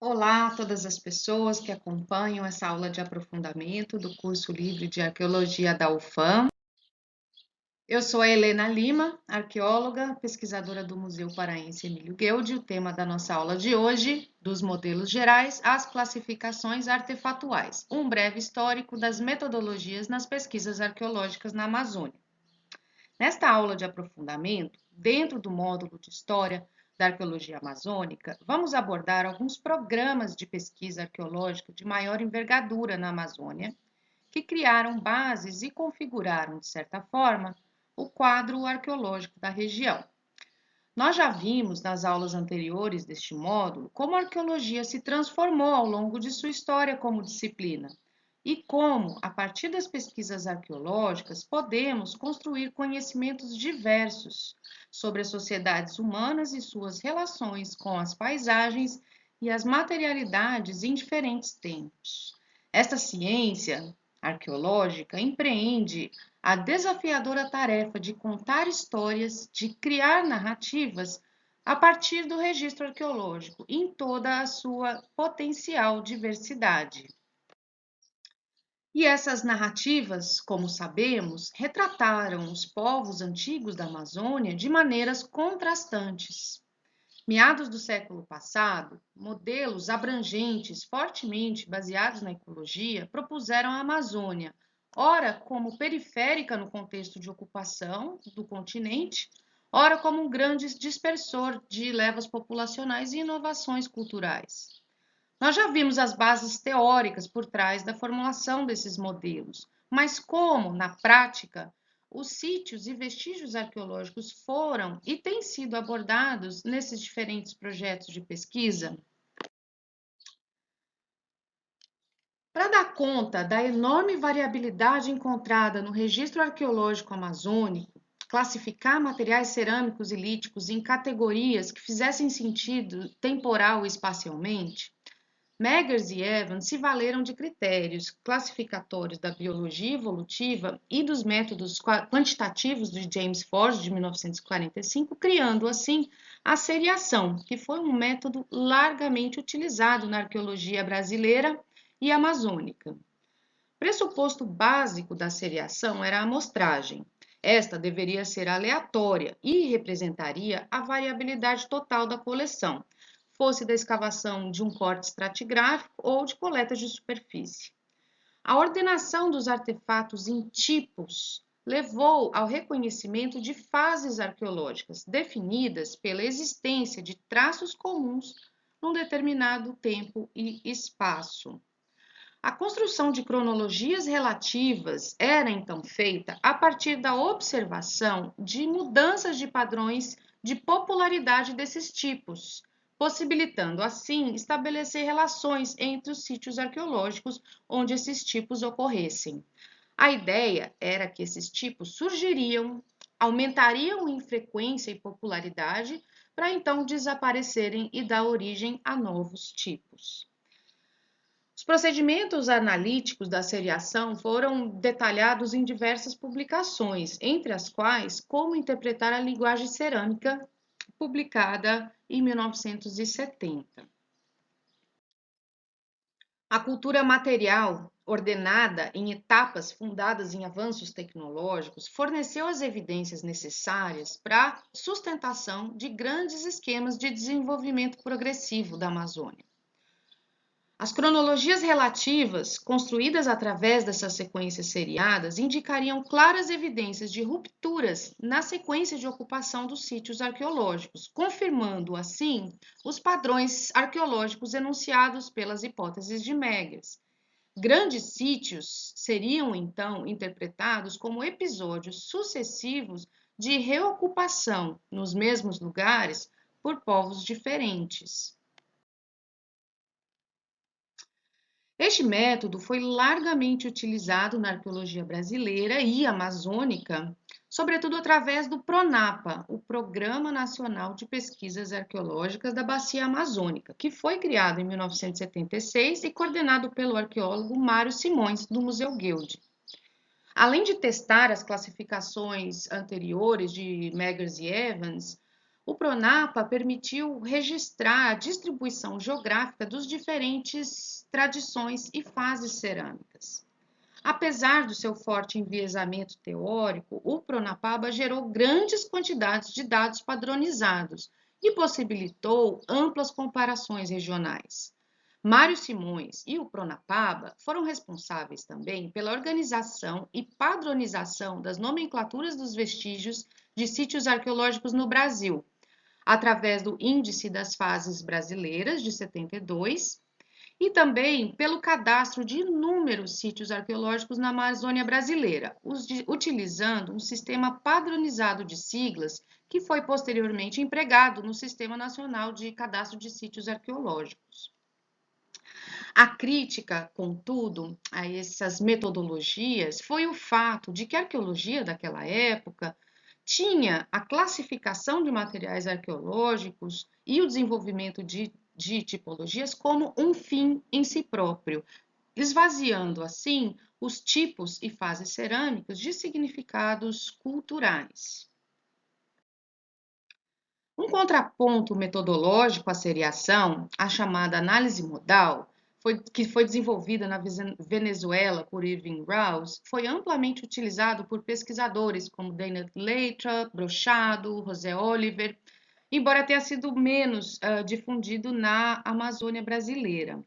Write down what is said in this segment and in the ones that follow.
Olá a todas as pessoas que acompanham essa aula de aprofundamento do curso livre de Arqueologia da UFAM. Eu sou a Helena Lima, arqueóloga, pesquisadora do Museu Paraense Emílio Gueldi. O tema da nossa aula de hoje, dos modelos gerais às classificações artefatuais, um breve histórico das metodologias nas pesquisas arqueológicas na Amazônia. Nesta aula de aprofundamento, dentro do módulo de História da Arqueologia Amazônica, vamos abordar alguns programas de pesquisa arqueológica de maior envergadura na Amazônia, que criaram bases e configuraram, de certa forma, o quadro arqueológico da região. Nós já vimos nas aulas anteriores deste módulo como a arqueologia se transformou ao longo de sua história como disciplina e como, a partir das pesquisas arqueológicas, podemos construir conhecimentos diversos sobre as sociedades humanas e suas relações com as paisagens e as materialidades em diferentes tempos. Esta ciência arqueológica empreende a desafiadora tarefa de contar histórias, de criar narrativas a partir do registro arqueológico, em toda a sua potencial diversidade. E essas narrativas, como sabemos, retrataram os povos antigos da Amazônia de maneiras contrastantes. Meados do século passado, modelos abrangentes, fortemente baseados na ecologia, propuseram a Amazônia, ora como periférica no contexto de ocupação do continente, ora como um grande dispersor de levas populacionais e inovações culturais. Nós já vimos as bases teóricas por trás da formulação desses modelos, mas como, na prática, os sítios e vestígios arqueológicos foram e têm sido abordados nesses diferentes projetos de pesquisa? Para dar conta da enorme variabilidade encontrada no registro arqueológico amazônico, classificar materiais cerâmicos e líticos em categorias que fizessem sentido temporal e espacialmente, Meggers e Evans se valeram de critérios classificatórios da biologia evolutiva e dos métodos quantitativos de James Ford, de 1945, criando assim a seriação, que foi um método largamente utilizado na arqueologia brasileira e amazônica. Pressuposto básico da seriação era a amostragem. Esta deveria ser aleatória e representaria a variabilidade total da coleção, fosse da escavação de um corte estratigráfico ou de coleta de superfície. A ordenação dos artefatos em tipos levou ao reconhecimento de fases arqueológicas definidas pela existência de traços comuns num determinado tempo e espaço. A construção de cronologias relativas era então feita a partir da observação de mudanças de padrões de popularidade desses tipos, possibilitando assim estabelecer relações entre os sítios arqueológicos onde esses tipos ocorressem. A ideia era que esses tipos surgiriam, aumentariam em frequência e popularidade, para então desaparecerem e dar origem a novos tipos. Os procedimentos analíticos da seriação foram detalhados em diversas publicações, entre as quais Como Interpretar a Linguagem Cerâmica, publicada em 1970. A cultura material, ordenada em etapas fundadas em avanços tecnológicos, forneceu as evidências necessárias para a sustentação de grandes esquemas de desenvolvimento progressivo da Amazônia. As cronologias relativas, construídas através dessas sequências seriadas, indicariam claras evidências de rupturas na sequência de ocupação dos sítios arqueológicos, confirmando, assim, os padrões arqueológicos enunciados pelas hipóteses de Meggers. Grandes sítios seriam, então, interpretados como episódios sucessivos de reocupação nos mesmos lugares por povos diferentes. Este método foi largamente utilizado na arqueologia brasileira e amazônica, sobretudo através do PRONAPA, o Programa Nacional de Pesquisas Arqueológicas da Bacia Amazônica, que foi criado em 1976 e coordenado pelo arqueólogo Mário Simões, do Museu Gueldi. Além de testar as classificações anteriores de Meggers e Evans, O PRONAPA permitiu registrar a distribuição geográfica dos diferentes tradições e fases cerâmicas. Apesar do seu forte enviesamento teórico, o Pronapaba gerou grandes quantidades de dados padronizados e possibilitou amplas comparações regionais. Mário Simões e o Pronapaba foram responsáveis também pela organização e padronização das nomenclaturas dos vestígios de sítios arqueológicos no Brasil, através do Índice das Fases Brasileiras de 72 e também pelo cadastro de inúmeros sítios arqueológicos na Amazônia brasileira, utilizando um sistema padronizado de siglas que foi posteriormente empregado no Sistema Nacional de Cadastro de Sítios Arqueológicos. A crítica, contudo, a essas metodologias foi o fato de que a arqueologia daquela época tinha a classificação de materiais arqueológicos e o desenvolvimento de tipologias como um fim em si próprio, esvaziando assim os tipos e fases cerâmicos de significados culturais. Um contraponto metodológico à seriação, a chamada análise modal, que foi desenvolvida na Venezuela por Irving Rouse, foi amplamente utilizado por pesquisadores como Daniel Leitra, Brochado, José Oliver, embora tenha sido menos difundido na Amazônia brasileira.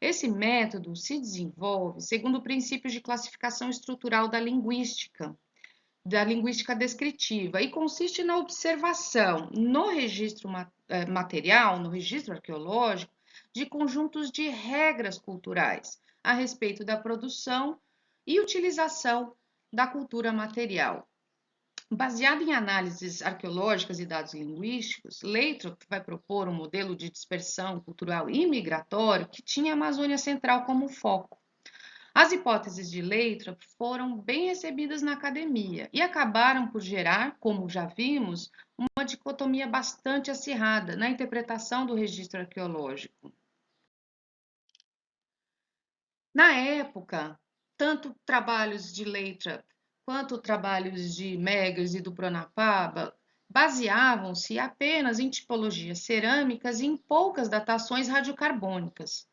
Esse método se desenvolve segundo princípios de classificação estrutural da linguística descritiva, e consiste na observação no registro material, no registro arqueológico, de conjuntos de regras culturais a respeito da produção e utilização da cultura material. Baseado em análises arqueológicas e dados linguísticos, Lathrop vai propor um modelo de dispersão cultural e migratório que tinha a Amazônia Central como foco. As hipóteses de Lathrop foram bem recebidas na academia e acabaram por gerar, como já vimos, uma dicotomia bastante acirrada na interpretação do registro arqueológico. Na época, tanto trabalhos de Lathrop quanto trabalhos de Meggers e do Pronapaba baseavam-se apenas em tipologias cerâmicas e em poucas datações radiocarbônicas.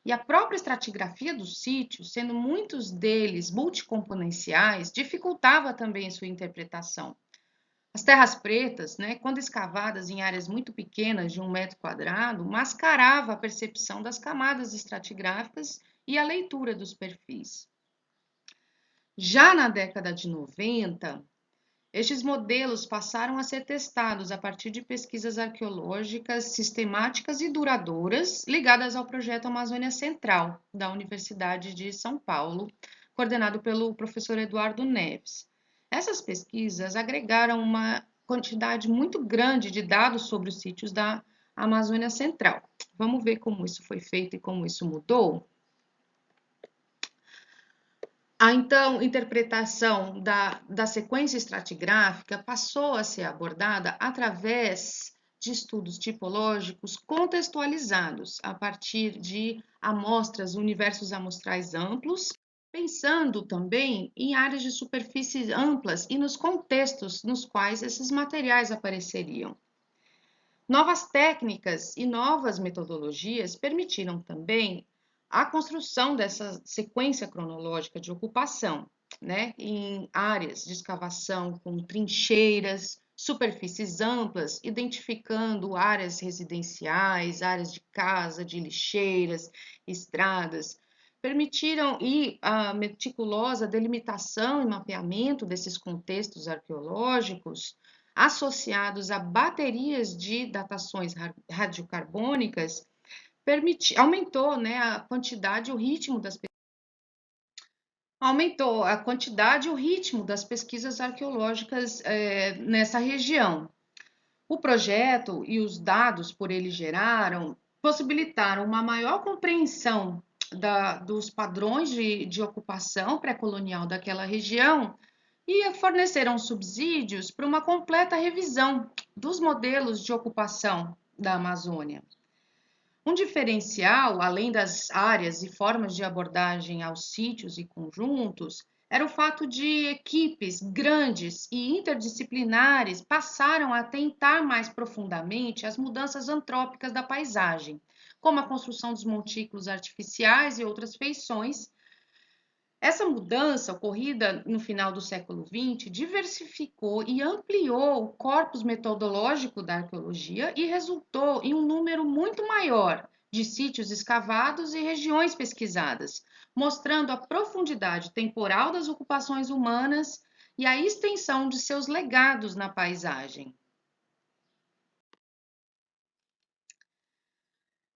E a própria estratigrafia dos sítios, sendo muitos deles multicomponenciais, dificultava também sua interpretação. As terras pretas, quando escavadas em áreas muito pequenas de 1 metro quadrado, mascarava a percepção das camadas estratigráficas e a leitura dos perfis. Já na década de 90, estes modelos passaram a ser testados a partir de pesquisas arqueológicas sistemáticas e duradouras ligadas ao projeto Amazônia Central, da Universidade de São Paulo, coordenado pelo professor Eduardo Neves. Essas pesquisas agregaram uma quantidade muito grande de dados sobre os sítios da Amazônia Central. Vamos ver como isso foi feito e como isso mudou? A então interpretação da sequência estratigráfica passou a ser abordada através de estudos tipológicos contextualizados a partir de amostras, universos amostrais amplos, pensando também em áreas de superfície amplas e nos contextos nos quais esses materiais apareceriam. Novas técnicas e novas metodologias permitiram também a construção dessa sequência cronológica de ocupação, em áreas de escavação com trincheiras, superfícies amplas, identificando áreas residenciais, áreas de casa, de lixeiras, estradas, permitiram a meticulosa delimitação e mapeamento desses contextos arqueológicos associados a baterias de datações radiocarbônicas aumentou a quantidade e o ritmo das pesquisas arqueológicas nessa região. O projeto e os dados por ele geraram possibilitaram uma maior compreensão dos padrões de ocupação pré-colonial daquela região e forneceram subsídios para uma completa revisão dos modelos de ocupação da Amazônia. Um diferencial, além das áreas e formas de abordagem aos sítios e conjuntos, era o fato de equipes grandes e interdisciplinares passaram a tentar mais profundamente as mudanças antrópicas da paisagem, como a construção dos montículos artificiais e outras feições. Essa mudança, ocorrida no final do século XX, diversificou e ampliou o corpus metodológico da arqueologia e resultou em um número muito maior de sítios escavados e regiões pesquisadas, mostrando a profundidade temporal das ocupações humanas e a extensão de seus legados na paisagem.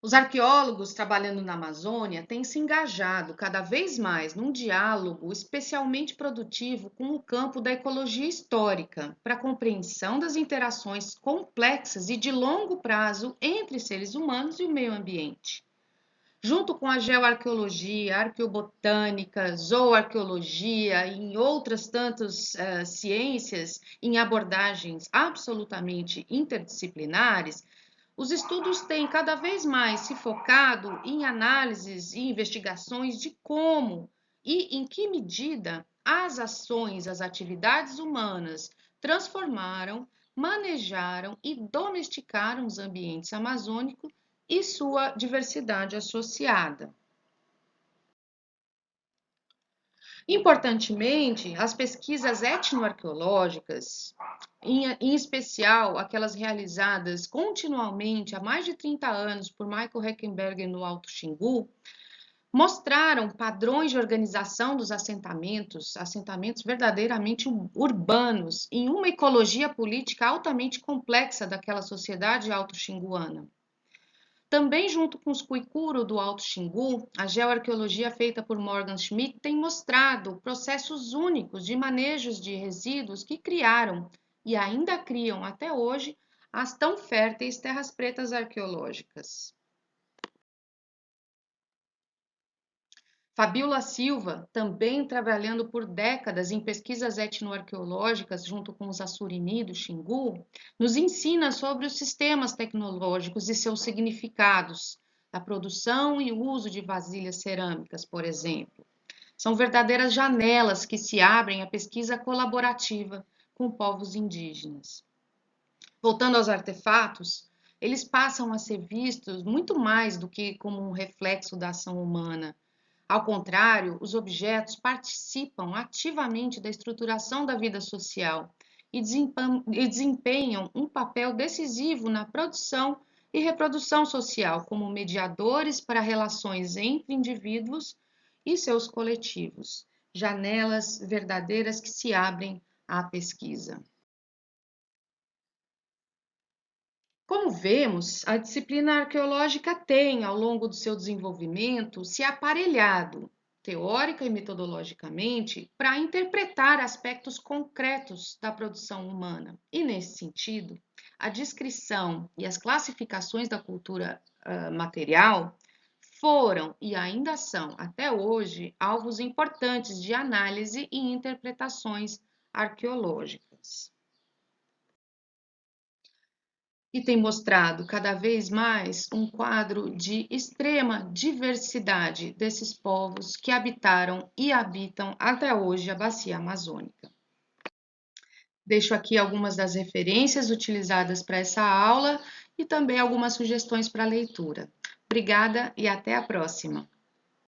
Os arqueólogos trabalhando na Amazônia têm se engajado cada vez mais num diálogo especialmente produtivo com o campo da ecologia histórica, para a compreensão das interações complexas e de longo prazo entre seres humanos e o meio ambiente. Junto com a geoarqueologia, arqueobotânica, zooarqueologia e em outras tantas ciências em abordagens absolutamente interdisciplinares, os estudos têm cada vez mais se focado em análises e investigações de como e em que medida as ações, as atividades humanas transformaram, manejaram e domesticaram os ambientes amazônicos e sua diversidade associada. Importantemente, as pesquisas etnoarqueológicas, em especial aquelas realizadas continuamente há mais de 30 anos por Michael Heckenberger no Alto Xingu, mostraram padrões de organização dos assentamentos, assentamentos verdadeiramente urbanos, em uma ecologia política altamente complexa daquela sociedade alto-xinguana. Também, junto com os Kuikuro do Alto Xingu, a geoarqueologia feita por Morgan Schmidt tem mostrado processos únicos de manejos de resíduos que criaram e ainda criam até hoje as tão férteis terras pretas arqueológicas. Fabiola Silva, também trabalhando por décadas em pesquisas etnoarqueológicas junto com os Assurini do Xingu, nos ensina sobre os sistemas tecnológicos e seus significados, a produção e o uso de vasilhas cerâmicas, por exemplo. São verdadeiras janelas que se abrem à pesquisa colaborativa com povos indígenas. Voltando aos artefatos, eles passam a ser vistos muito mais do que como um reflexo da ação humana. Ao contrário, os objetos participam ativamente da estruturação da vida social e desempenham um papel decisivo na produção e reprodução social, como mediadores para relações entre indivíduos e seus coletivos, janelas verdadeiras que se abrem à pesquisa. Como vemos, a disciplina arqueológica tem, ao longo do seu desenvolvimento, se aparelhado, teórica e metodologicamente, para interpretar aspectos concretos da produção humana. E, nesse sentido, a descrição e as classificações da cultura material foram e ainda são, até hoje, alvos importantes de análise e interpretações arqueológicas. E tem mostrado cada vez mais um quadro de extrema diversidade desses povos que habitaram e habitam até hoje a Bacia Amazônica. Deixo aqui algumas das referências utilizadas para essa aula e também algumas sugestões para leitura. Obrigada e até a próxima!